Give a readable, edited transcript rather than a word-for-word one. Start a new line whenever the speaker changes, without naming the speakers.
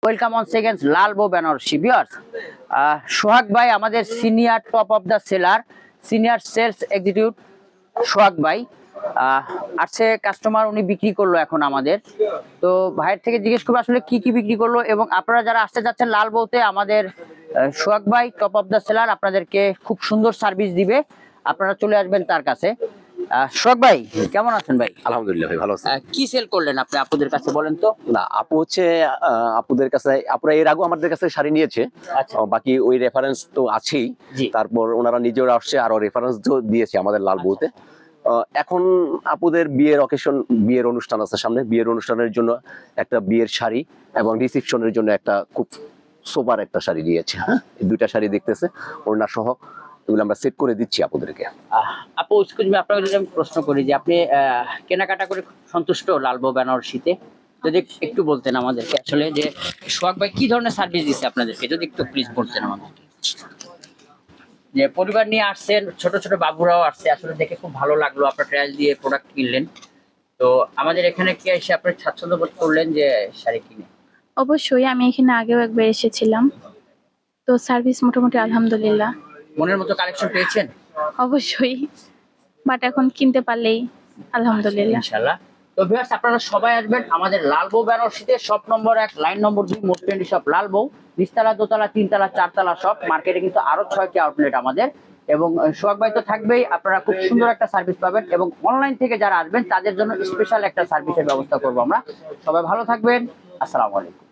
Welcome on second লাল বউ Banarasi viewers. Sohag ভাই আমাদের senior top of the seller, senior sales executive Sohag ভাই আসছে কাস্টমার, উনি বিক্রি করলো এখন আমাদের। তো ভাইয়ের থেকে জিজ্ঞেস করবো আসলে কি কি বিক্রি করলো, এবং আপনারা যারা আসতে যাচ্ছেন লাল বউতে আমাদের সোহাগ ভাই টপ অফ দ্য সেলার আপনাদেরকে খুব সুন্দর সার্ভিস দিবে, আপনারা চলে আসবেন তার কাছে। সোহাগ ভাই কেমন আছেন ভাই?
আলহামদুলিল্লাহ ভাই, ভালো আছি।
কি সেল করলেন আপনি আপুদের কাছে বলেন তো?
না, আপু হচ্ছে আপুদের কাছে, আপুরা এর আগে আমাদের কাছে শাড়ি নিয়েছে।
আচ্ছা।
বাকি ওই রেফারেন্স তো আছেই।
জি।
তারপর ওনারা নিজেরা আসছে, আরো রেফারেন্স দিয়েছে আমাদের লাল বউতে। এখন আপুদের বিয়ের অনুষ্ঠান আছে সামনে, বিয়ের অনুষ্ঠানের জন্য একটা বিয়ের শাড়ি এবং রিসেপশনের জন্য একটা খুব সোবার একটা শাড়ি দিয়েছে। হ্যাঁ, এই দুইটা শাড়ি দেখতেছে ওড়না সহ, এগুলো আমরা সেট করে দিচ্ছি আপুদেরকে।
আপু এক্সকিউজ মি, আপনাকে যদি আমি প্রশ্ন করি যে আপনি কেনাকাটা করে খুব সন্তুষ্ট লাল বউ বেনারসিতে, যদি একটু বলতেন আমাদেরকে আসলে যে সোহাগ ভাই কি ধরনের সার্ভিস দিচ্ছে আপনাদেরকে, যদি একটু প্লিজ বলতেন আমাদেরকে। যে পরিবার নিয়ে আসছেন, ছোট ছোট বাবুরাও আসছে, আসলে দেখে খুব ভালো লাগলো, আপনার ট্রায়াল দিয়ে প্রোডাক্ট কিনলেন, তো আমাদের এখানে কি এসে আপনি স্বাচ্ছন্দ্য বোধ করলেন যে শাড়ি কিনে?
অবশ্যই, আমি এখানে আগেও একবার এসেছিলাম, তো সার্ভিস মোটামুটি আলহামদুলিল্লাহ।
মনের মতো কালেকশন পেয়েছেন?
অবশ্যই, বাট এখন কিনতে পারলেই আলহামদুলিল্লাহ।
ইনশাআল্লাহ। তো ভিউয়ার্স আপনারা সবাই আসবেন আমাদের লাল বউ বেনারসিতে, shop number 1 line number 2 most trendy shop Lal Bou, নিচতলা, দোতলা, তিনতলা, চারতলা শপ। মার্কেটে কিন্তু আরো 6টি আউটলেট আমাদের, এবং সোহাগ ভাই তো থাকবেই, আপনারা খুব সুন্দর একটা সার্ভিস পাবেন, এবং অনলাইন থেকে যারা আসবেন তাদের জন্য স্পেশাল একটা সার্ভিসের ব্যবস্থা করবো আমরা। সবাই ভালো থাকবেন, আসসালামু আলাইকুম।